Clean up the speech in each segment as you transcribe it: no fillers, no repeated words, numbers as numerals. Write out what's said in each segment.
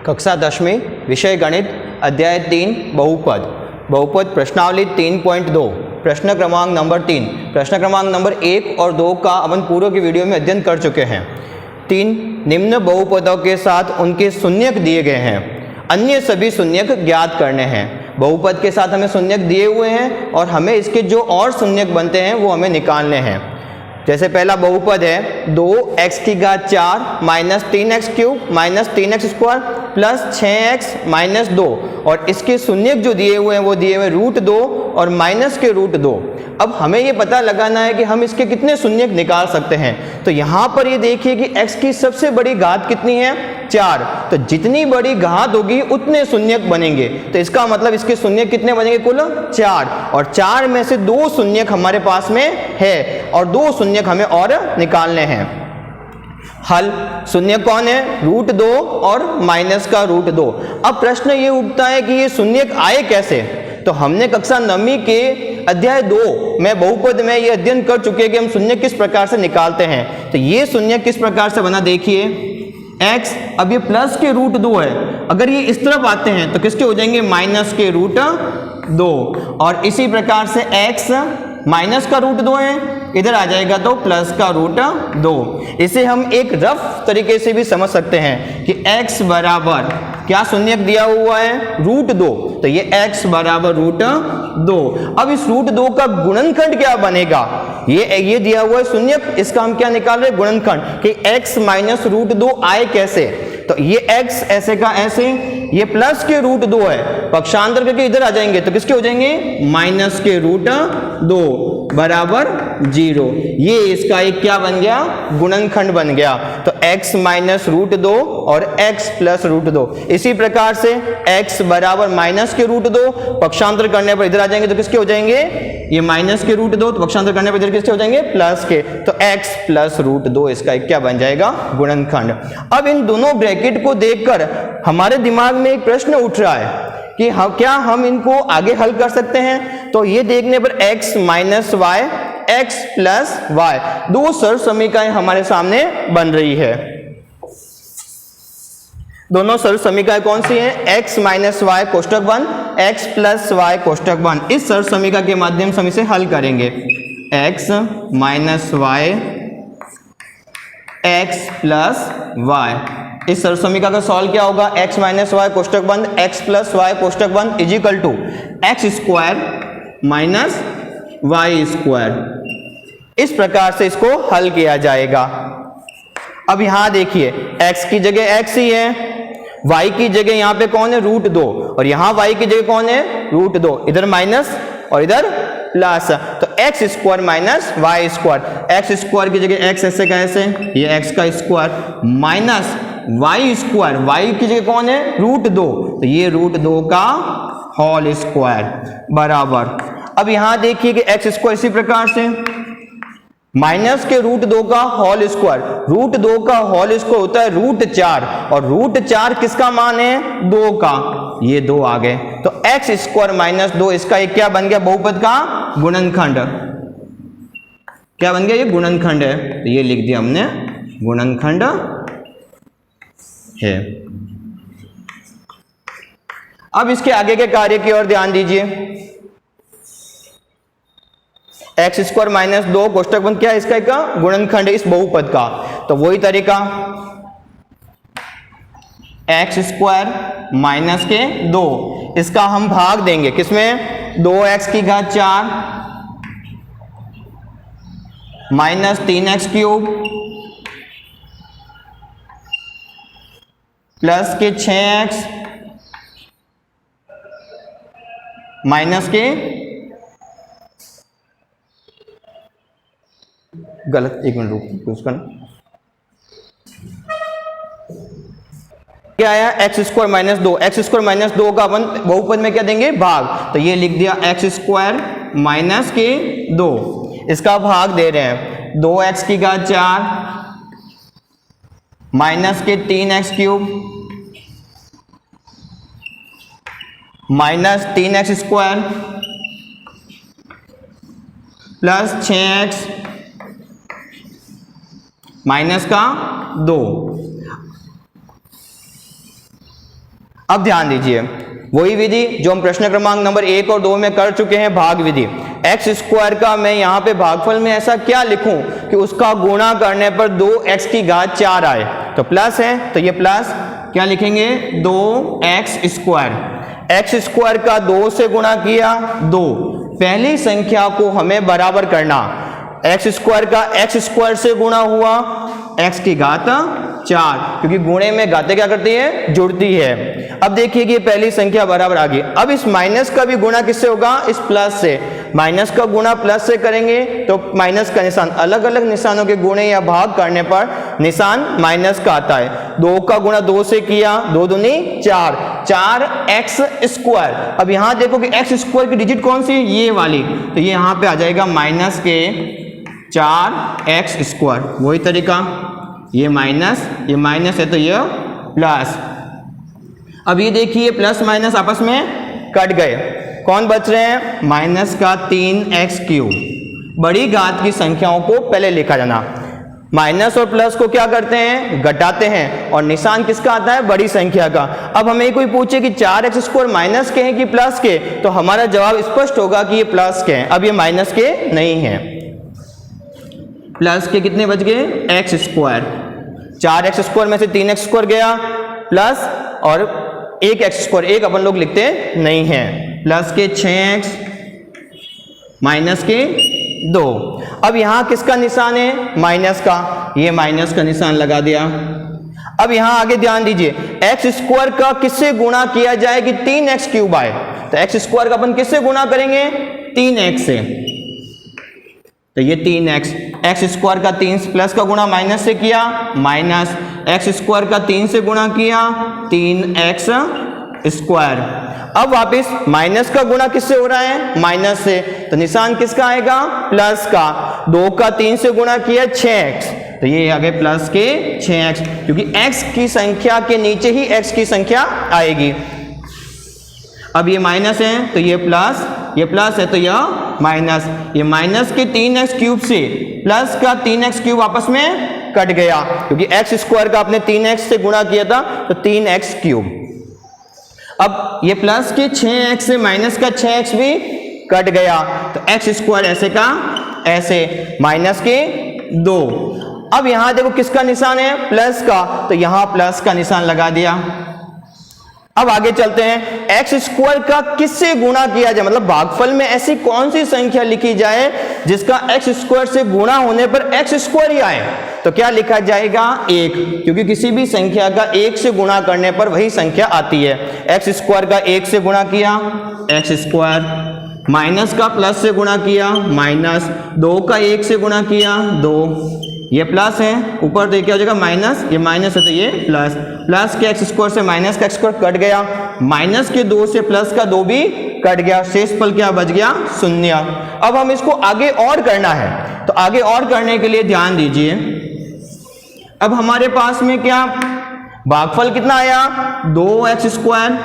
कक्षा 10वीं विषय गणित अध्याय 3 बहुपद बहुपद प्रश्नावली 3.2 प्रश्न क्रमांक नंबर 3 प्रश्न क्रमांक नंबर 1 और 2 का अपन पूर्व की वीडियो में अध्ययन कर चुके हैं। 3 निम्न बहुपदों के साथ उनके शून्यक दिए गए हैं, अन्य सभी शून्यक ज्ञात करने हैं। बहुपद के साथ हमें शून्यक दिए हुए हैं और हमें इसके जो और शून्यक बनते हैं वो हमें निकालने हैं। जैसे पहला बहुपद है 2x की घात 4 minus 3x cube minus 3x square plus 6x minus 2 और इसके शून्यक जो दिए हुए हैं वो दिए हुए √2 और माइनस के √2। अब हमें ये पता लगाना है कि हम इसके कितने शून्यक निकाल सकते हैं। तो यहाँ पर ये देखिए कि x की सबसे बड़ी घात कितनी है 4, तो जितनी बड़ी घात होगी उतने शून्यक बनेंगे। तो इसका मतलब इसके शून्यक कितने बनेंगे कुल 4, और 4 में से 2 शून्यक हमारे पास में है और 2 शून्यक हमें और निकालने हैं। हल शून्य कौन है √2 और माइनस का √2। अब प्रश्न ये उठता है कि ये शून्यक आए कैसे। तो हमने कक्षा 9वीं के अध्याय 2 में बहुपद में ये अध्ययन कर चुके हैं कि हम शून्य किस प्रकार से निकालते हैं। तो ये शून्य किस प्रकार से बना देखिए, x अब ये प्लस के √2 है, अगर ये इस तरफ आते हैं तो किसके हो जाएंगे माइनस के √2, और इसी प्रकार से x माइनस का √2 है, इधर आ जाएगा तो प्लस का √2। इसे हम एक रफ तरीके से भी समझ सकते हैं कि x बराबर क्या शून्यक दिया हुआ है √2, तो ये x बराबर √2। अब इस √2 का गुणनखंड क्या बनेगा, ये दिया हुआ है शून्यक, इसका हम क्या निकाल रहे हैं गुणनखंड कि x माइनस √2 आए कैसे। तो ये x ऐसे का ऐसे, ये प्लस के √2 है, पक्षांतर करके इधर आ जाएंगे तो किसके हो जाएंगे माइनस के √2 बराबर 0। ये इसका एक क्या बन गया गुणनखंड बन गया। तो x माइनस √2 और x प्लस √2। इसी प्रकार से x बराबर माइनस के √2, पक्षांतर करने पर इधर आ जाएंगे तो किसके हो जाएंगे ये माइनस के √2, तो पक्षांतर करने पर इधर किसके हो जाएंगे प्लस के, तो x प्लस √2 इसका एक क्या बन जाएगा गुणनखंड। अब इन दोनों ब्रैकेट को देखकर हमारे दिमाग में एक प्रश्न उठ रहा है कि क्या हम इनको आगे हल कर सकते हैं। तो ये देखने पर x minus y x plus y, दो सरल समीकरण हमारे सामने बन रही है। दोनों सरल समीकरण कौन सी है, x माइनस वाई कोष्टक बंद x प्लस वाई कोष्टक बंद। इस सरल समीकरण के माध्यम से हम इसे हल करेंगे। x minus y x plus y, इस सरल समीकरण का सॉल्व क्या होगा, x माइनस वाई कोष्टक बंद x प्लस वाई कोष्टक बंद is equal to x square minus y square. इस प्रकार से इसको हल किया जाएगा। अब यहां देखिए x की जगह x ही है, y की जगह यहां पे कौन है √2 और यहां y की जगह कौन है √2, इधर माइनस और इधर प्लस, तो x square minus y square. X square की जगह x ऐसे का ऐसे, ये x का square minus y square, y की जगह कौन है √2, तो ये √2 का होल स्क्वायर बराबर। अब यहां देखिए कि एक्स स्क्वायर इसी प्रकार से माइनस के √2 का होल स्क्वायर, √2 का होल स्क्वायर होता है √4 और √4 किसका मान है 2 का, ये 2 आ गए। तो एक्स स्क्वायर माइनस 2 इसका एक क्या बन गया बहुपद का गुणनखंड। क्या बन गया ये गुणनखंड है, तो ये लिख दिया हमने गुणनखंड है। अब इसके आगे के कार्य की ओर ध्यान दीजिए। एक्स स्क्वायर माइनस 2 कोष्टक बंद क्या है इसका एक गुणनखंड है इस बहुपद का। तो वही तरीका एक्स स्क्वायर माइनस के 2, इसका हम भाग देंगे किसमें 2x की घात 4 माइनस 3x क्यूब प्लस के 6x माइनस के गलत, एक मिनट रुक उसका क्या आया x square minus 2, x square minus 2 का अपन बहुपद में क्या देंगे भाग, तो ये लिख दिया एक्स स्क्वायर माइनस के 2, इसका भाग दे रहे हैं 2x की घात 4 माइनस के 3x cube minus 3x square plus 6x minus का 2। अब ध्यान दीजिए, वही विधि जो हम प्रश्न क्रमांक नंबर 1 और 2 में कर चुके हैं, भाग विधि। एक्स स्क्वायर का मैं यहाँ पे भागफल में ऐसा क्या लिखूं कि उसका गुणा करने पर 2x की घात 4 आए, तो प्लस है तो ये प्लस क्या लिखेंगे 2x स्क्वायर। एक्स स्क्वायर का 2 से गुणा किया 2, पहली संख्या को हमें बराबर करना, एक्स स्क्वायर का एक्स स्क्वायर से गुणा हुआ x की घात 4, क्योंकि गुणे में घातें क्या करती है, जुड़ती है। अब देखिए कि पहली संख्या बराबर आ गई। अब इस माइनस का भी गुणा किससे होगा, इस प्लस से। माइनस का गुणा प्लस से करेंगे तो माइनस का निशान, अलग अलग निशानों के गुणे या भाग करने पर निशान माइनस का आता है। 2 का गुणा 2 से किया, 2 दूनी 4, 4x स्क्वायर। अब यहां देखो कि x स्क्वायर की डिजिट कौन सी है, ये वाली, तो ये यहां पे आ जाएगा माइनस के 4x स्क्वायर। वही तरीका, ये माइनस है तो ये प्लस। अब ये देखिए प्लस माइनस आपस में कट गए, कौन बच रहे हैं, माइनस का 3x क्यूब। बड़ी घात की संख्याओं को पहले लिखा जाना, माइनस और प्लस को क्या करते हैं, घटाते हैं, और निशान किसका आता है, बड़ी संख्या का। अब हमें कोई पूछे कि 4x स्क्वायर माइनस के हैं कि प्लस के, तो हमारा जवाब स्पष्ट होगा कि ये प्लस के हैं। अब ये माइनस के नहीं है, प्लस के कितने बच गए, एक्स स्क्वायर। 4x स्क्वायर में से 3x स्क्वायर गया, प्लस और एक एक्स स्क्वायर, एक अपन लोग लिखते नहीं हैं, प्लस के 6x माइनस के 2। अब यहां किसका निशान है, माइनस का, ये माइनस का निशान लगा दिया। अब यहां आगे ध्यान दीजिए, एक्स स्क्वायर का किससे गुणा किया जाए कि 3x क्यूब आए, तो एक्स स्क्वायर का अपन किससे गुणा करेंगे, 3x से, तो ये 3x, एक्स स्क्वायर का 3 प्लस का गुणा माइनस से किया, माइनस एक्स स्क्वायर का 3 से गुणा किया, 3x स्क्वायर। अब वापस माइनस का गुणा किससे हो रहा है, माइनस से, तो निशान किसका आएगा, प्लस का। 2 का 3 से गुणा किया 6x, तो ये आ गए प्लस के 6x, क्योंकि x की संख्या के नीचे ही x की संख्या आएगी। अब ये माइनस है तो ये प्लस है तो यह माइनस, ये माइनस के 3x क्यूब से प्लस का 3x क्यूब आपस में कट गया, क्योंकि एक्स स्क्वायर का आपने 3x से गुणा किया था तो 3x क्यूब। अब ये प्लस के 6x से माइनस का 6x भी कट गया, तो एक्स स्क्वायर ऐसे का ऐसे, माइनस के 2। अब यहां देखो किसका निशान है, प्लस का, तो यहां प्लस का निशान लगा दिया। अब आगे चलते हैं, एक्स स्क्वायर का किससे गुणा किया जाए, मतलब भागफल में ऐसी कौन सी संख्या लिखी जाए जिसका एक्स स्क्वायर से गुणा होने पर एक्स स्क्वायर ही आए, तो क्या लिखा जाएगा, 1, क्योंकि किसी भी संख्या का 1 से गुणा करने पर वही संख्या आती है। एक्स स्क्वायर का 1 से गुणा किया, एक्स स्क्वायर, माइनस का प्लस से गुणा किया, माइनस, 2 का 1 से गुणा किया 2, ये प्लस है, ऊपर तो क्या हो जाएगा माइनस, ये माइनस है तो ये प्लस, प्लस के एक्स स्क्वायर से माइनस का एक्स स्क्वायर कट गया, माइनस के 2 से प्लस का 2 भी कट गया, शेष पल क्या बच गया, 0। अब हम इसको आगे और करना है, तो आगे और करने के लिए ध्यान दीजिए, अब हमारे पास में क्या भागफल कितना आया, 2x स्क्वायर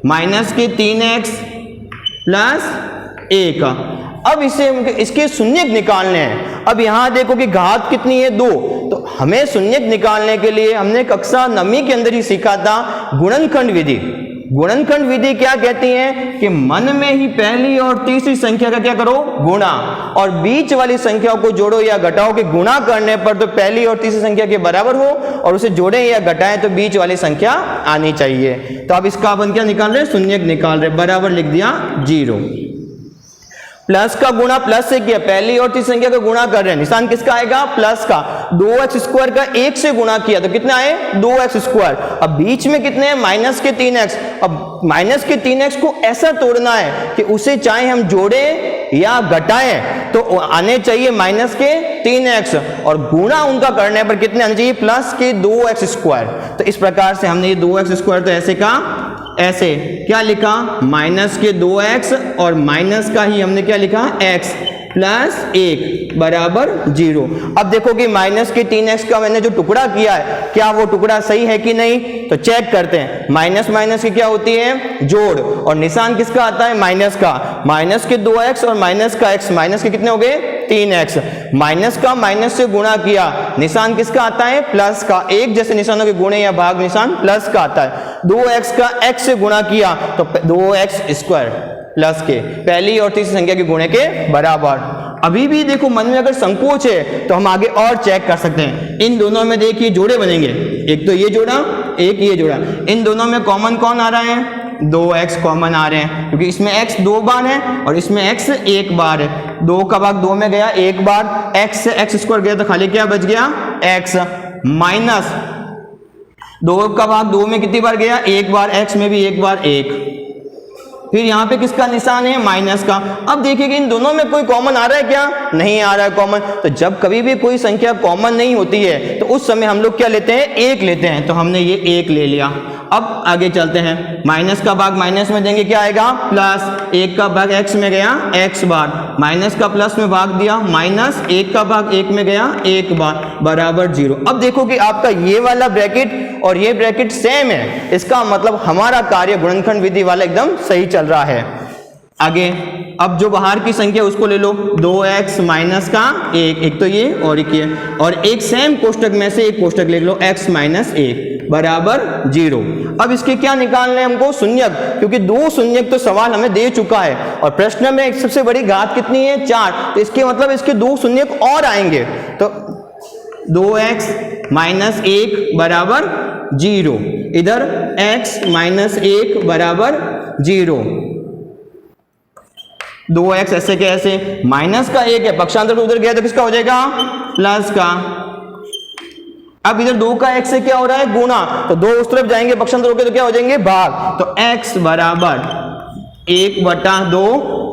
माइनस के 3x प्लस 1। अब इसे इसके शून्यक निकालने हैं। अब यहां देखो कि घात कितनी है, 2, तो हमें शून्यक निकालने के लिए हमने कक्षा 9वीं के अंदर ही सीखा था गुणनखंड विधि। गुणनखंड विधि क्या कहती है कि मन में ही पहली और तीसरी संख्या का क्या करो, गुणा, और बीच वाली संख्याओं को जोड़ो या घटाओ कि गुणा करने पर तो पहली और तीसरी संख्या के बराबर हो, और उसे जोड़े या घटाएं तो बीच वाली संख्या आनी चाहिए। तो अब इसका अपन क्या निकाल रहे हैं, शून्यक निकाल रहे, बराबर लिख दिया 0। प्लस का गुणा प्लस से किया, पहली और तीसरी संख्या का गुणा कर रहे हैं, निशान किसका आएगा, प्लस का। 2x स्क्वायर का 1 से गुणा किया तो कितना आए, 2x स्क्वायर। अब बीच में कितने हैं, माइनस के 3x। अब माइनस के 3x को ऐसा तोड़ना है कि उसे चाहे हम जोड़े या घटाएं तो आने चाहिए माइनस के 3x, और गुणा उनका करने पर कितने आने चाहिए, प्लस के 2x स्क्वायर। तो इस प्रकार से हमने ये 2x स्क्वायर तो ऐसे का ऐसे क्या लिखा, माइनस के 2x और माइनस का ही हमने क्या लिखा, x प्लस 1 बराबर 0। अब देखो कि माइनस के 3x का मैंने जो टुकड़ा किया है, क्या वो टुकड़ा सही है कि नहीं, तो चेक करते हैं। माइनस माइनस की क्या होती है, जोड़, और निशान किसका आता है, माइनस का। माइनस के 2x और माइनस का x, माइनस के कितने हो गए, 3x। माइनस का माइनस से गुणा किया, निशान किसका आता है, प्लस का। एक जैसे निशानों के गुणे या भाग निशान प्लस का आता है। 2x का x से गुणा किया तो 2x स्क्वायर प्लस के पहली और तीसरी संख्या के गुणे के बराबर। अभी भी देखो मन में अगर संकोच है तो हम आगे और चेक कर सकते हैं। इन दोनों में देखिए जोड़े बनेंगे, एक तो ये जोड़ा एक ये जोड़ा, इन दोनों में कॉमन कौन आ रहा है? 2x कॉमन आ रहे हैं क्योंकि इसमें x 2 बार है और इसमें x 1 बार है। 2 का भाग 2 में गया 1 बार, x से x स्क्वायर गया तो खाली क्या बच गया? x माइनस 2 का भाग 2 में कितनी बार गया? 1 बार, x में भी 1 बार 1। फिर यहाँ पे किसका निशान है? माइनस का। अब देखिए कि इन दोनों में कोई कॉमन आ रहा है क्या? नहीं आ रहा है कॉमन। तो जब कभी भी कोई संख्या कॉमन नहीं होती है तो उस समय हम लोग क्या लेते हैं? 1 लेते हैं। तो हमने ये 1 ले लिया। अब आगे चलते हैं, माइनस का भाग माइनस में देंगे क्या आएगा? प्लस। 1 का भाग x में गया x बार, माइनस का प्लस में भाग दिया, माइनस 1 का भाग 1 में गया 1 बार बराबर 0। अब देखो कि आपका ये वाला ब्रैकेट और ये ब्रैकेट सेम है, इसका मतलब हमारा कार्य गुणनखंड विधि वाला एकदम सही चल रहा है। आगे अब जो बाहर की संख्या उसको ले लो, 2x माइनस का 1, एक तो ये और एक ये, और एक सेम कोष्टक में से एक कोष्टक ले लो, x माइनस 1 बराबर 0। अब इसके क्या निकालने हैं हमको? शून्यक, क्योंकि 2 शून्यक तो सवाल हमें दे चुका है और प्रश्न में सबसे बड़ी घात कितनी है? 4। तो इसके मतलब इसके 2 शून्यक और आएंगे। तो 2x माइनस 1 बराबर 0, इधर x माइनस 1 बराबर 0। 2x ऐसे के ऐसे, माइनस का 1 है, पक्षांतर उधर गया तो किसका हो जाएगा? प्लस का। अब इधर 2 का x से क्या हो रहा है? गुणा, तो 2 उस तरफ जाएंगे पक्षांतर होके तो क्या हो जाएंगे? भाग। तो x बराबर 1/2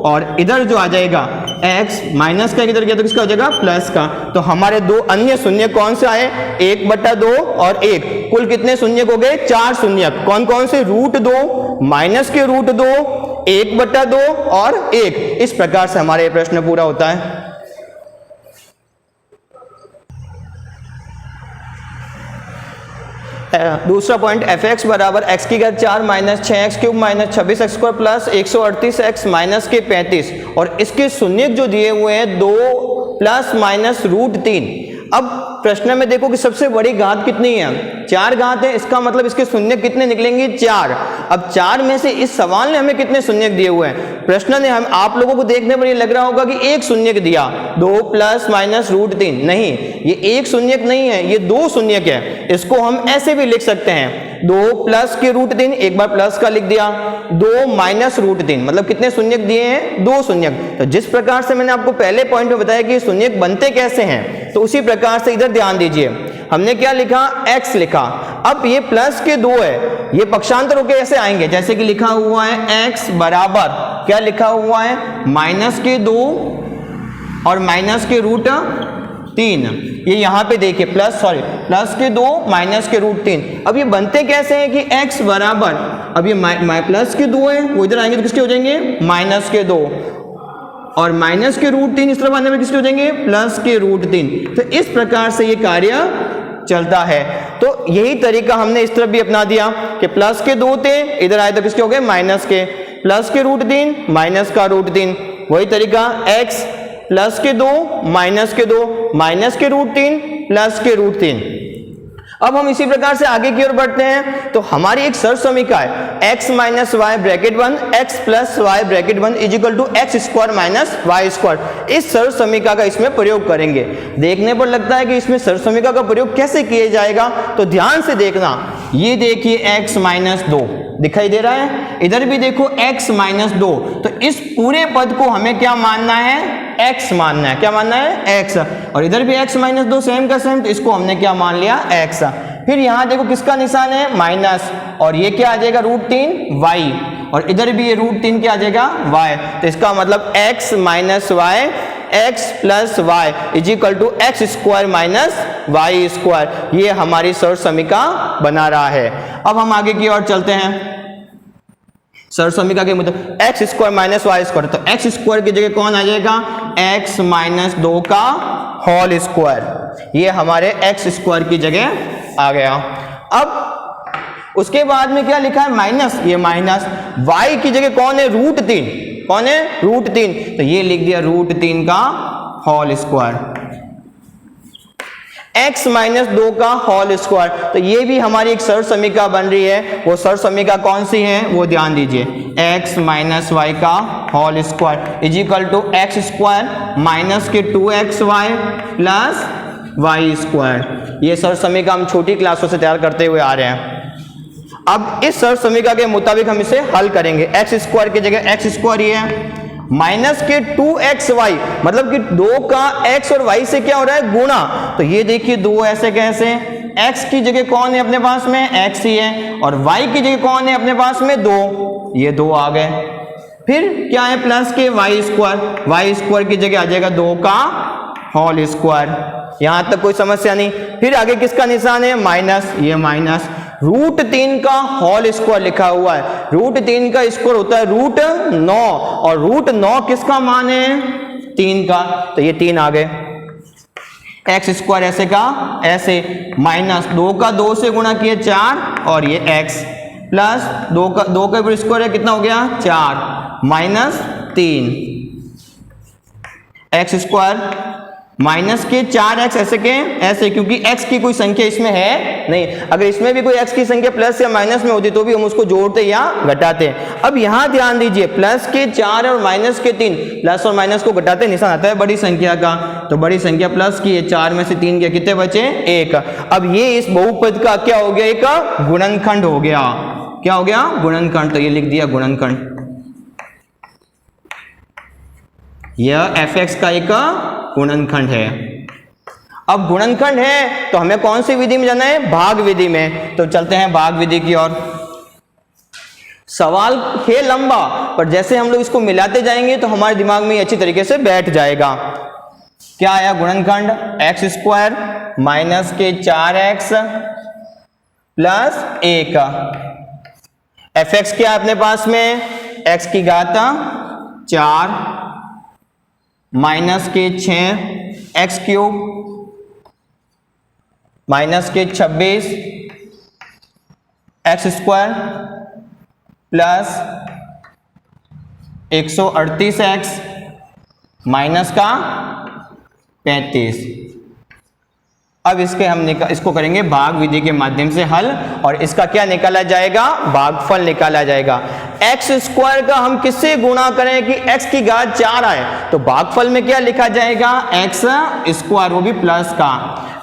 और इधर जो आ जाएगा x माइनस का इधर गया तो किसका हो जाएगा? प्लस का। तो हमारे 2 अन्य शून्य कौन से आए? 1/2 और 1, कुल कितने शून्य हो गए? 4 शून्य। कौन कौन से? √2, माइनस के √2, 1/2 और 1। इस प्रकार से हमारा ये प्रश्न पूरा होता है। दूसरा पॉइंट, fx बराबर x की घात 4 minus 6x cube minus 26x square plus 138x minus के 35, और इसके शून्यक जो दिए हुए हैं 2 प्लस माइनस √3। अब प्रश्न में देखो कि सबसे बड़ी घात कितनी है? 4 घात है, इसका मतलब इसके शून्यक कितने निकलेंगे? 4। अब 4 में से इस सवाल ने हमें कितने शून्यक दिए हुए हैं? प्रश्न ने हम आप लोगों को देखने पर ये लग रहा होगा कि एक शून्यक दिया, 2 प्लस माइनस √3। नहीं, ये एक शून्यक नहीं है, ये 2 शून्यक है। इसको हम ऐसे भी लिख सकते हैं, 2 प्लस के √3, एक बार प्लस का लिख दिया, 2 माइनस √3, मतलब कितने शून्यक दिए हैं? 2 शून्यक। तो जिस प्रकार से मैंने आपको पहले पॉइंट में बताया कि शून्यक बनते कैसे हैं, तो उसी प्रकार से इधर ध्यान दीजिए। हमने क्या लिखा? x लिखा। अब ये प्लस के 2 है, ये पक्षांतर होके ऐसे आएंगे जैसे कि लिखा हुआ है x बराबर, क्या लिखा हुआ है? माइनस के 2 और माइनस के √3। ये यहाँ पे देखिए प्लस के 2 माइनस के √3। अब ये बनते कैसे हैं कि x बराबर, अब ये प्लस के 2 है, वो इधर आएंगे तो किसके हो जाएंगे? माइनस के 2, और माइनस के √3 इस तरफ आने में किसके हो जाएंगे? प्लस के √3। तो इस प्रकार से ये कार्य चलता है। तो यही तरीका हमने इस तरफ भी अपना दिया कि प्लस के 2 थे, इधर आए तो किसके हो गए? माइनस के, प्लस के √3 माइनस का √3। वही तरीका x प्लस के 2 माइनस के 2 माइनस के √3 प्लस के √3। अब हम इसी प्रकार से आगे की ओर बढ़ते हैं। तो हमारी एक सर्व समीकरण है x minus y bracket 1 x plus y bracket 1 is equal to x square minus y square. इस सर्व समीकरण का इसमें प्रयोग करेंगे। देखने पर लगता है कि इसमें सर्व समीकरण का प्रयोग कैसे किया जाएगा, तो ध्यान से देखना। ये देखिए x माइनस 2 दिखाई दे रहा है, इधर भी देखो x माइनस 2। तो इस पूरे पद को हमें क्या मानना है? x मानना है। क्या मानना है? x। और इधर भी x माइनस 2 सेम का सेम, तो इसको हमने क्या मान लिया? x। फिर यहाँ देखो किसका निशान है? माइनस, और ये क्या आ जाएगा? √3 y, और इधर भी ये √3 क्या आ जाएगा? y। तो इसका मतलब x minus y x plus y is equal to x square minus y square. ये हमारी सर्व समीकरण बना रहा है। अब हम आगे की ओर चलते हैं। सर्व समीकरण के मतलब x square minus y square, तो एक्स स्क्वायर की जगह कौन आ जाएगा? x माइनस 2 का होल स्क्वायर। ये हमारे एक्स स्क्वायर की जगह आ गया। अब उसके बाद में क्या लिखा है? माइनस, ये माइनस y की जगह कौन है? √3। कौन है? √3। तो ये लिख दिया √3 का होल स्क्वायर। x माइनस 2 का होल स्क्वायर। तो ये भी हमारी एक सरल समीकरण बन रही है। वो सरल समीकरण कौन सी है वो ध्यान दीजिए, x माइनस वाई का whole square is equal to x square minus के 2xy प्लस वाई स्क्वायर। ये सरल समीकरण हम छोटी क्लासों से तैयार करते हुए आ रहे हैं। अब इस सरल समीकरण के मुताबिक हम इसे हल करेंगे। एक्स स्क्वायर की जगह एक्स स्क्वायर ये है, माइनस के 2xy मतलब कि 2 का x और y से क्या हो रहा है गुणा। तो ये देखिए 2 ऐसे कैसे, x की जगह कौन है अपने पास में x ही है, और y की जगह कौन है अपने पास में 2, ये 2 आ गए। फिर क्या है प्लस के y स्क्वायर की जगह आ जाएगा 2 का होल स्क्वायर। यहां तक कोई समस्या नहीं। फिर आगे किसका निशान है माइनस, ये माइनस रूट 3 का होल स्क्वायर लिखा हुआ है। रूट 3 का स्क्वायर होता है रूट 9, और रूट 9 किसका मान है 3 का, तो ये 3 आ गए। एक्स स्क्वायर ऐसे का ऐसे, माइनस 2 का 2 से गुणा किए 4, और ये x प्लस 2 का स्क्वायर है कितना हो गया 4 माइनस 3 एक्स स्क्वायर माइनस के 4x ऐसे के ऐसे, क्योंकि x की कोई संख्या इसमें है नहीं। अगर इसमें भी कोई x की संख्या प्लस या माइनस में होती तो भी हम उसको जोड़ते या घटाते। अब यहां ध्यान दीजिए प्लस के 4 और माइनस के 3, प्लस और माइनस को घटाते निशान आता है बड़ी संख्या का। तो बड़ी संख्या प्लस की है, 4 में से 3 गया, कितने बचे 1। अब ये इस बहुपद का क्या हो गया, एक गुणनखंड हो गया। क्या हो गया गुणनखंड, तो ये लिख दिया गुणनखंड। यह fx का एक गुणनखंड है। अब गुणनखंड है तो हमें कौन सी विधि में जाना है, भाग विधि में। तो चलते हैं भाग विधि की ओर। सवाल है लंबा, पर जैसे हम लोग इसको मिलाते जाएंगे तो हमारे दिमाग में अच्छी तरीके से बैठ जाएगा। क्या आया गुणनखंड, एक्स स्क्वायर माइनस के 4x प्लस 1। fx क्या है अपने पास में, x की घात 4 माइनस के 6x क्यूब माइनस के 26 x square plus 138x minus का 35। अब इसको करेंगे भाग विधि के माध्यम से हल, और इसका क्या निकाला जाएगा, भागफल निकाला जाएगा। एक्स स्क्वायर का हम किससे गुणा करें कि x की घात 4 आए, तो भागफल में क्या लिखा जाएगा एक्स स्क्वायर, वो भी प्लस का।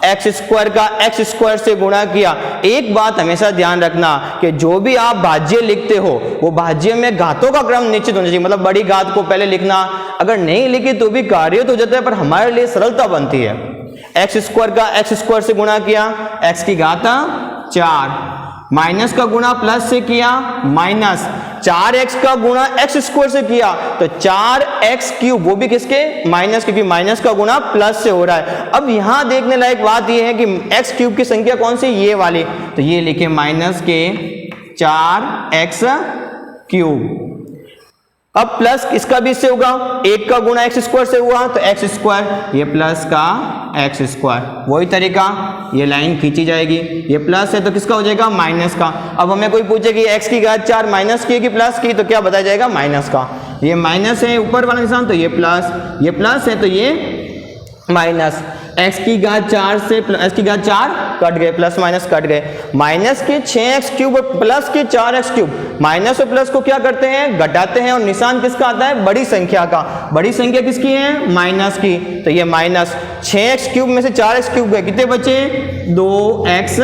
एक्स स्क्वायर का एक्स स्क्वायर से गुणा किया। एक बात हमेशा ध्यान रखना कि जो भी आप भाज्य लिखते हो वो भाज्य में घातों का क्रम निश्चित होना चाहिए, मतलब बड़ी घात को पहले लिखना। अगर नहीं लिखी तो भी कार्य तो हो जाता है, पर हमारे लिए सरलता बनती है। एक्स स्क्वायर का एक्स स्क्वायर से गुणा किया, एक्स की घात 4, माइनस का गुणा प्लस से किया, माइनस 4x का गुणा एक्स स्क्वायर से किया तो 4x क्यूब, वो भी किसके माइनस, क्योंकि माइनस का गुणा प्लस से हो रहा है। अब यहां देखने लायक बात यह है कि x क्यूब की संख्या कौन सी, ये वाली, तो ये लिखे माइनस के 4x क्यूब। अब प्लस इसका भी इससे होगा, 1 का गुणा एक्स स्क्वायर से हुआ तो एक्स स्क्वायर, ये प्लस का एक्स स्क्वायर। वही तरीका, ये लाइन खींची जाएगी, ये प्लस है तो किसका हो जाएगा माइनस का। अब हमें कोई पूछे कि एक्स की घात 4 माइनस की प्लस की, तो क्या बताया जाएगा माइनस का। ये माइनस है ऊपर वाला निशान, तो ये प्लस है तो ये माइनस। एक्स की घात 4 से एक्स की घात 4 कट गए, प्लस माइनस कट गए, माइनस के 6x क्यूब और प्लस के 4x क्यूब। माइनस और प्लस को क्या करते हैं घटाते हैं, और निशान किसका आता है बड़ी संख्या का। बड़ी संख्या किसकी है माइनस की, तो ये माइनस 6x क्यूब में से 4x क्यूब गए, कितने बचे 2x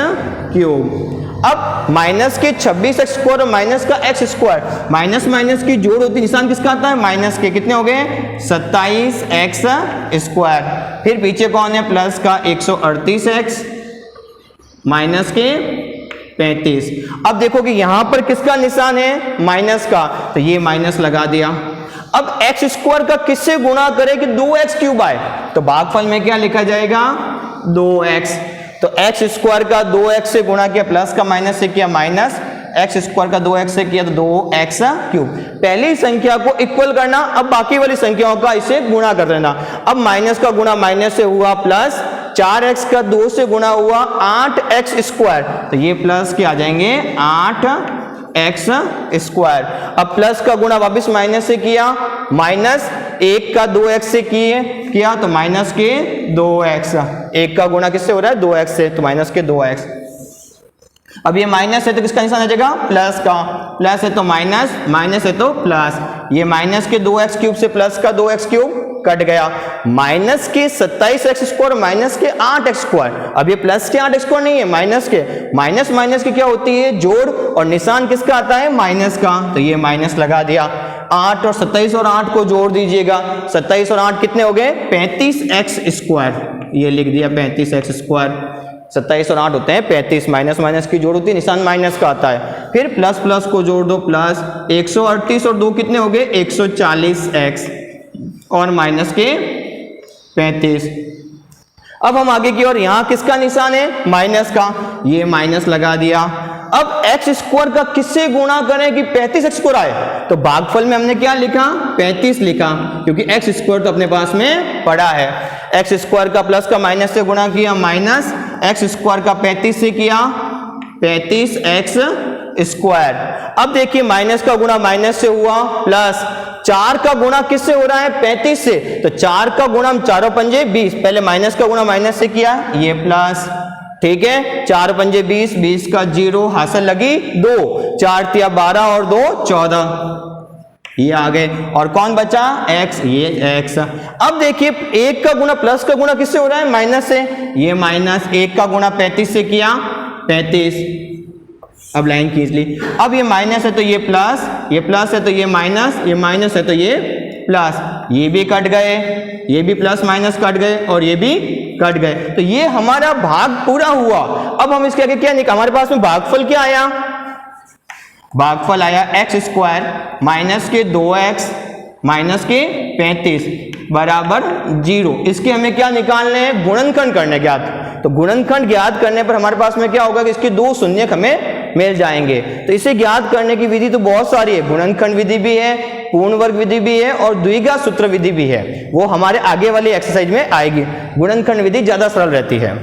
क्यूब। अब माइनस के 26x स्क्वायर और माइनस का x स्क्वायर, माइनस माइनस की जोड़ होती है, निशान किसका आता है माइनस के, कितने हो गए 27x स्क्वायर। फिर पीछे कौन है प्लस का 138x माइनस के 35। अब देखो कि यहां पर किसका निशान है माइनस का, तो ये माइनस लगा दिया। अब एक्स स्क्वायर का किससे गुणा करें कि 2x क्यूब आए, तो भागफल में क्या लिखा जाएगा 2x। तो एक्स स्क्वायर का 2x से गुणा किया, प्लस का माइनस से किया माइनस, एक्स स्क्वायर का 2x से किया तो 2x क्यूब। पहली संख्या को इक्वल करना, अब बाकी वाली संख्याओं का इसे गुणा कर देना। अब माइनस का गुणा माइनस से हुआ प्लस, 4x का 2 से गुणा हुआ 8x स्क्वायर, तो ये प्लस के आ जाएंगे 8x स्क्वायर। अब प्लस का गुणा वापिस माइनस से किया, माइनस 1 का 2x से किया तो माइनस के 2x, 1 का गुणा किससे हो रहा है 2x से, तो माइनस के 2x। अब ये माइनस है तो किसका निशान आ जाएगा प्लस का, प्लस है तो माइनस, माइनस है तो प्लस, ये माइनस के 2x क्यूब से प्लस का 2x क्यूब कट गया, माइनस के 27x स्क्वायर माइनस के 8x स्क्वायर। अब ये प्लस के 8x स्क्वायर नहीं है, माइनस के, माइनस माइनस की क्या होती है जोड़, और निशान किसका आता है माइनस का, तो ये माइनस लगा दिया। 8 और 27 और 8 को जोड़ दीजिएगा, 27 और 8 कितने हो गए 35x स्क्वायर, ये लिख दिया 35x स्क्वायर। 27 और 8 होते हैं 35, माइनस माइनस की जोड़ होती है, निशान माइनस का आता है। फिर प्लस प्लस को जोड़ दो, प्लस 138 और 2 कितने हो गए 140x और माइनस के 35। अब हम आगे की ओर, यहां किसका निशान है माइनस का, ये माइनस लगा दिया। अब x स्क्वायर का किससे गुणा करें कि 35x स्क्वायर आए, तो भागफल में हमने क्या लिखा 35 लिखा, क्योंकि x स्क्वायर तो अपने पास में पड़ा है। x स्क्वायर का प्लस का माइनस से गुणा किया, माइनस x स्क्वायर का 35 से किया 35x स्क्वायर। अब देखिए माइनस का गुणा माइनस से हुआ, प्लस 4 का गुणा किससे हो रहा है 35 से, तो 4 का गुणा हम 4 पंजे 20, पहले माइनस का गुणा माइनस से किया, ये प्लस, ठीक है 4 पंजे 20, 20 का 0, हासिल लगी 2, 4 तिया 12 और 2 14, ये आ गए। और कौन बचा x, ये x। अब देखिए 1 का गुणा प्लस का गुणा किससे हो रहा है माइनस से, ये माइनस, 1 का गुणा 35 से किया 35, अब लाइन खींच ली। अब ये माइनस है तो ये प्लस, ये प्लस है तो ये माइनस, ये माइनस है तो ये प्लस, ये भी कट गए, ये भी प्लस माइनस कट गए और ये भी कट गए, तो ये हमारा भाग पूरा हुआ। अब हम इसके आगे क्या निकाल, हमारे पास में भागफल क्या आया, भागफल आया x स्क्वायर माइनस के 2x माइनस के 35 बराबर 0। इसके हमें क्या निकालने हैं गुणनखंड करने ज्ञात, तो गुणनखंड ज्ञात करने पर हमारे पास में क्या होगा कि इसके 2 शून्यक हमें मिल जाएंगे। तो इसे ज्ञात करने की विधि तो बहुत सारी है, गुणनखंड विधि भी है, पूर्ण वर्ग विधि भी है और द्विघात सूत्र विधि भी है, वो हमारे आगे वाली एक्सरसाइज में आएगी। गुणनखंड विधि ज्यादा सरल रहती है।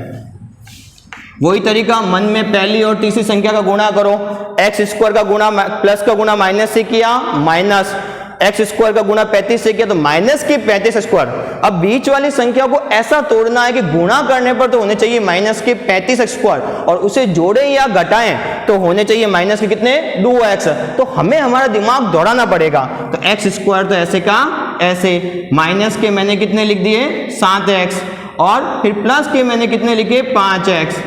वही तरीका, मन में पहली और तीसरी संख्या का गुणा करो, x स्क्वायर का गुणा प्लस का गुणा माइनस से किया, माइनस x स्क्वायर का गुणा 35 से किया तो माइनस के 35 स्क्वायर। अब बीच वाली संख्या को ऐसा तोड़ना है कि गुणा करने पर तो होने चाहिए माइनस के 35 स्क्वायर और उसे जोड़ें या घटाएं तो होने चाहिए माइनस के कितने 2x। तो हमें हमारा दिमाग दौड़ाना पड़ेगा, तो x स्क्वायर तो ऐसे का ऐसे, माइनस के मैंने कितने लिख दिए 7x और फिर प्लस के मैंने कितने लिखे 5x,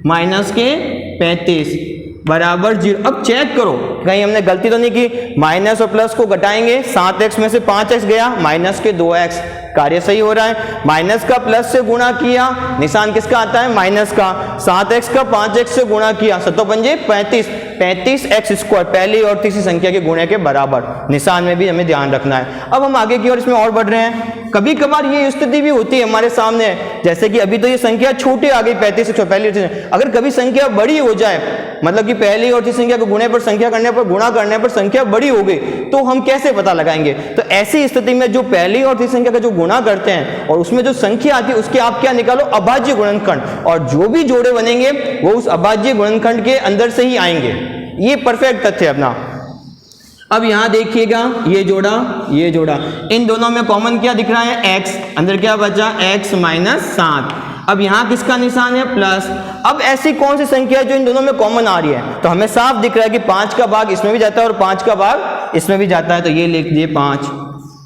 माइनस के 35 बराबर 0। अब चेक करो कहीं हमने गलती तो नहीं की, माइनस और प्लस को घटाएंगे, 7x में से 5x गया, माइनस के 2x, कार्य सही हो रहा है। माइनस का प्लस से गुणा किया, निशान किसका आता है माइनस का, 7x का 5x से गुणा किया, 7 पंजे 35, 35x स्क्वायर पहली और तीसरी संख्या के गुणे के बराबर, निशान में भी हमें ध्यान रखना है। अब हम आगे की ओर इसमें और बढ़ रहे हैं। कभी कभार ये स्थिति भी होती है हमारे सामने, जैसे कि अभी तो ये संख्या छोटी आ गई 35 से पहली, अगर कभी संख्या बड़ी हो जाए, मतलब कि पहली और तीसरी संख्या को गुणे पर संख्या करने पर गुणा करने पर संख्या बड़ी हो गई, तो हम कैसे पता लगाएंगे। तो ऐसी स्थिति में जो पहली और तीसरी संख्या का जो गुणा करते हैं और उसमें जो संख्या आती है उसके आप क्या निकालो अभाज्य गुणनखंड, और जो भी जोड़े बनेंगे वो उस अभाज्य गुणनखंड के अंदर से ही आएंगे। ये परफेक्ट तथ्य है अपना। अब यहां देखिएगा ये जोड़ा, इन दोनों में कॉमन क्या दिख रहा है x, अंदर क्या बचा x माइनस 7। अब यहां किसका निशान है प्लस। अब ऐसी कौन सी संख्या है जो इन दोनों में कॉमन आ रही है, तो हमें साफ दिख रहा है कि 5 का भाग इसमें भी जाता है और 5 का भाग इसमें भी जाता है, तो ये लिख दिए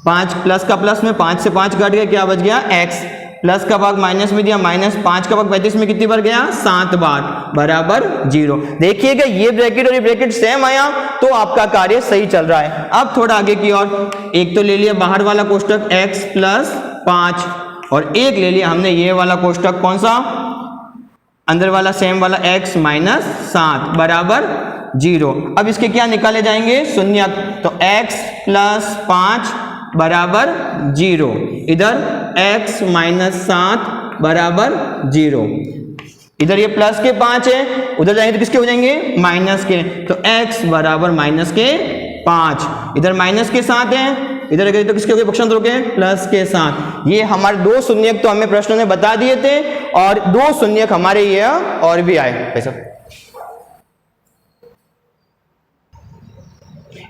5 प्लस का प्लस में 5 से 5 घट गया, क्या बच गया x, प्लस का भाग माइनस में दिया, माइनस 5 का भाग 35 में कितनी बार गया 7 बार, बराबर 0। देखिएगा ये ब्रैकेट और ये ब्रैकेट सेम आया तो आपका कार्य सही चल रहा है। अब थोड़ा आगे की ओर, एक तो ले लिया बाहर वाला कोष्टक x प्लस 5 और एक ले लिया हमने ये वाला कोष्टक, कौन सा अंदर वाला सेम वाला x माइनस 7 बराबर 0। अब इसके क्या निकाले जाएंगे शून्यक, तो x प्लस 5 बराबर 0, इधर x माइनस 7 बराबर 0, इधर ये प्लस के 5 है, उधर जाएंगे तो किसके हो जाएंगे माइनस के, तो x बराबर माइनस के 5, इधर माइनस के 7 है, इधर गए तो किसके हो गए पक्षांतर के प्लस के 7। ये हमारे 2 शून्यक तो हमें प्रश्न ने बता दिए थे और 2 शून्यक हमारे ये और भी आए।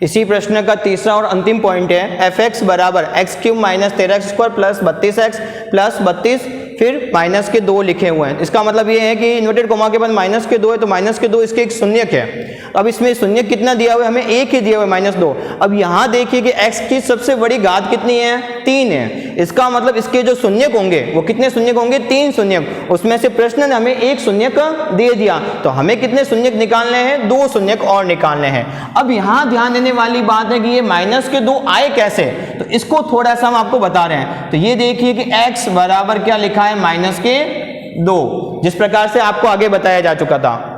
इसी प्रश्न का तीसरा और अंतिम पॉइंट है f(x) बराबर x³ minus 13x² plus 32x plus 32 फिर माइनस के 2 लिखे हुए हैं। इसका मतलब ये है कि इन्वर्टेड कोमा के बाद माइनस के 2 है तो माइनस के 2 इसके एक शून्यक है। अब इसमें शून्यक कितना दिया हुआ है, हमें एक ही दिया हुआ है -2। अब यहाँ देखिए कि x की सबसे बड़ी घात कितनी है, 3 है। इसका मतलब इसके जो शून्यक होंगे वो कितने शून्यक होंगे, 3 शून्यक। उसमें से प्रश्न ने हमें एक शून्यक दे दिया तो हमें कितने शून्यक निकालने हैं, 2 शून्यक और निकालने हैं। अब यहाँ ध्यान देने वाली बात है कि ये -2 आए कैसे, तो इसको थोड़ा सा हम आपको बता रहे हैं। तो ये देखिए कि x बराबर क्या लिखा है, -2, जिस प्रकार से आपको आगे बताया जा चुका था।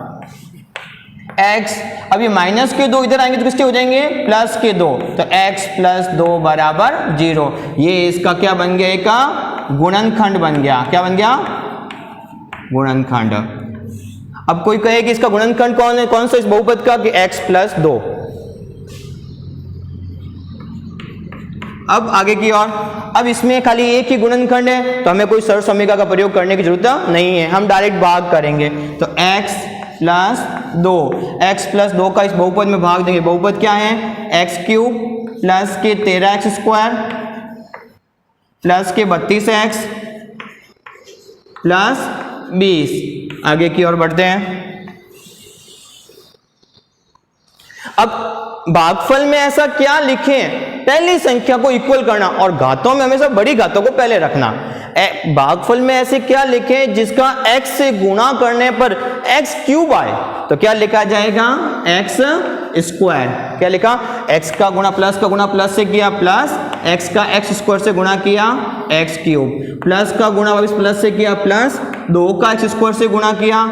x, अब ये -2 इधर आएंगे तो किसके हो जाएंगे, +2, तो x + 2 बराबर 0। ये इसका क्या बन गया, एक गुणनखंड बन गया। क्या बन गया, गुणनखंड। अब कोई कहे कि इसका गुणनखंड कौन है, कौन सा इस बहुपद का, कि x + 2। अब आगे की ओर, अब इसमें खाली एक ही गुणनखंड है तो हमें कोई सर्व समीकरण का प्रयोग करने की जरूरत नहीं है, हम डायरेक्ट भाग करेंगे। तो x + 2, x + 2 का इस बहुपद में भाग देंगे। बहुपद क्या है, x³ प्लस के 13x² प्लस के 32x प्लस 20। आगे की ओर बढ़ते हैं। अब भागफल में ऐसा क्या लिखें, पहली संख्या को इक्वल करना और घातों में हमेशा बड़ी घातों को पहले रखना। भागफल में ऐसे क्या लिखें जिसका x से गुणा करने पर x³ आए, तो क्या लिखा जाएगा, x²। क्या लिखा, x का गुणा प्लस का गुणा प्लस से किया प्लस, x का x² से गुणा किया x³, प्लस का गुणा वापस प्लस से किया प्लस, 2 का x² से गुणा किया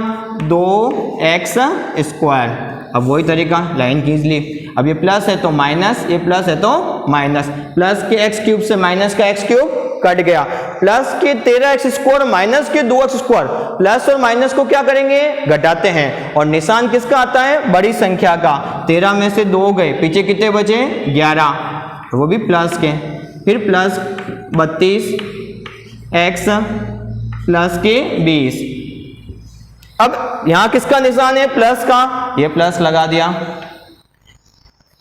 2x²। अब वही तरीका, लाइन खींच ली। अब ये प्लस है तो माइनस, ये प्लस है तो माइनस, प्लस के x³ से माइनस का x³ कट गया, प्लस के 13x² माइनस के 2x²। प्लस और माइनस को क्या करेंगे, घटाते हैं और निशान किसका आता है, बड़ी संख्या का। 13 में से 2 गए, पीछे कितने बचे, 11, वो भी प्लस के। फिर प्लस 32x प्लस के 20। अब यहां किसका निशान है, प्लस का, ये प्लस लगा दिया।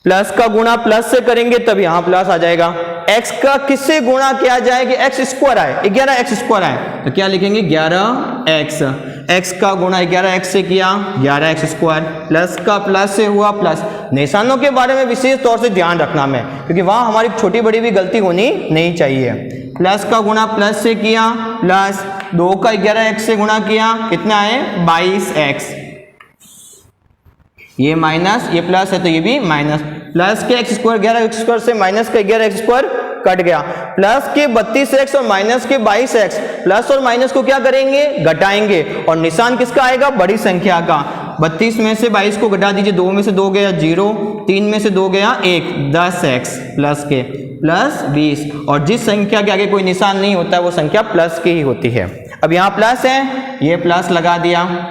प्लस का गुणा प्लस से करेंगे तब यहां प्लस आ जाएगा। x का किससे गुणा किया जाए कि x² आए, 11x² आए, तो क्या लिखेंगे, 11x। x का गुणा 11x से किया 11x², प्लस का प्लस से हुआ प्लस। निशानों के बारे में विशेष तौर से ध्यान रखना में, क्योंकि वहां हमारी छोटी बड़ी भी गलती होनी नहीं चाहिए। प्लस का गुणा प्लस से किया प्लस, 2 का 11x से गुणा किया, कितना है, 22x। ये माइनस, ये प्लस है तो ये भी माइनस, प्लस के x² 11x² से माइनस का 11x² कट गया, प्लस के 32x और माइनस के 22x। प्लस और माइनस को क्या करेंगे, घटाएंगे और निशान किसका आएगा, बड़ी संख्या का। 32 में से 22 को घटा दीजिए, 2 में से 2 गया 0, 3 में से 2 गया 1, 10x प्लस के प्लस 20। और जिस संख्या के आगे कोई निशान नहीं होता है वो संख्या प्लस की ही होती है। अब यहाँ प्लस है, ये प्लस लगा दिया।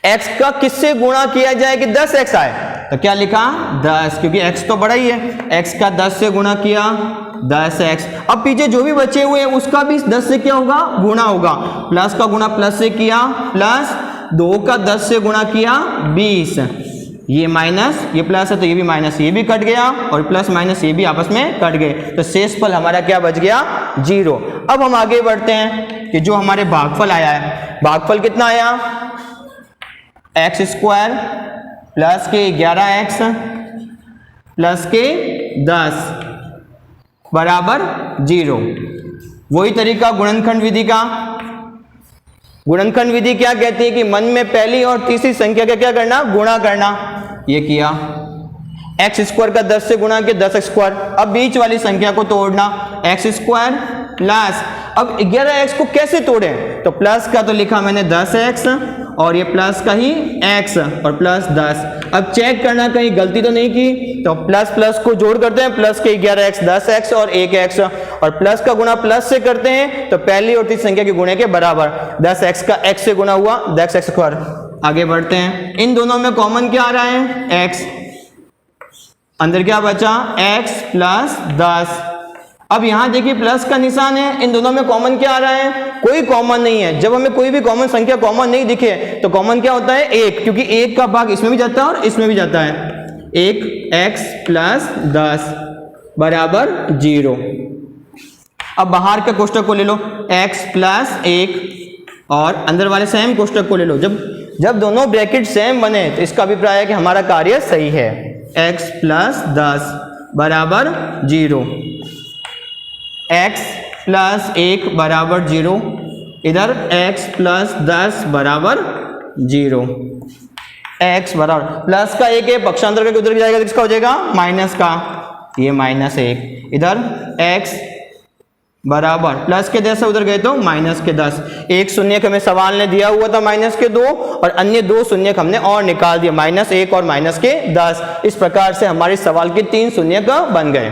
x का किससे गुणा किया जाए कि 10x आए, तो क्या लिखा, 10, क्योंकि x तो बड़ा ही है। x का 10 से गुणा किया 10x। अब पीछे जो भी बचे हुए हैं उसका भी 10 से क्या होगा, गुणा होगा। प्लस का गुणा प्लस से किया प्लस, 2 का 10 से गुणा किया 20, ये माइनस, ये प्लस है तो ये भी माइनस, ये भी कट गया और प्लस माइनस ये भी आपस में कट गए, तो शेष फल हमारा क्या बच गया, 0। अब हम आगे बढ़ते हैं कि जो हमारे भागफल आया है, भागफल कितना आया, x² प्लस के 11x प्लस के 10 बराबर 0। वही तरीका गुणनखंड विधि का। गुणनखंड विधि क्या कहती है कि मन में पहली और तीसरी संख्या का क्या करना, गुणा करना। ये किया, x² का 10 से गुणा किया 10x²। अब बीच वाली संख्या को तोड़ना, x² प्लस, अब 11x को कैसे तोड़ें, तो प्लस का तो लिखा मैंने 10x और ये प्लस का ही x और प्लस 10। अब चेक करना कहीं गलती तो नहीं की, तो प्लस प्लस को जोड़ करते हैं, प्लस के 11x 10x और 1x, और प्लस का गुणा प्लस से करते हैं तो पहली और तीसरी संख्या के गुणे के बराबर। 10x का x से गुणा हुआ 10x²। आगे बढ़ते हैं, इन दोनों में कॉमन क्या आ रहा है, x, अंदर क्या बचा, x प्लस 10। अब यहां देखिए प्लस का निशान है, इन दोनों में कॉमन क्या आ रहा है, कोई कॉमन नहीं है। जब हमें कोई भी कॉमन संख्या कॉमन नहीं दिखे तो कॉमन क्या होता है, 1, क्योंकि 1 का भाग इसमें भी जाता है और इसमें भी जाता है। एक x प्लस 10 बराबर 0। अब बाहर के कोष्टक को ले लो, x प्लस 1 और अंदर वाले सेम कोष्टक को ले लो। जब दोनों ब्रैकेट सेम बने तो इसका अभिप्राय है कि हमारा कार्य सही है। x प्लस 10 बराबर 0, x प्लस 1 बराबर 0, इधर x प्लस 10 बराबर 0। x बराबर प्लस का 1 है, पक्षांतर करके उधर जाएगा तो किसका हो जाएगा, माइनस का, ये -1। इधर x बराबर प्लस के 10 से उधर गए तो माइनस के 10। एक शून्यक हमें सवाल ने दिया हुआ था माइनस के 2 और अन्य 2 शून्यक हमने और निकाल दिया, -1 और -10। इस प्रकार से हमारे सवाल के 3 शून्यक बन गए।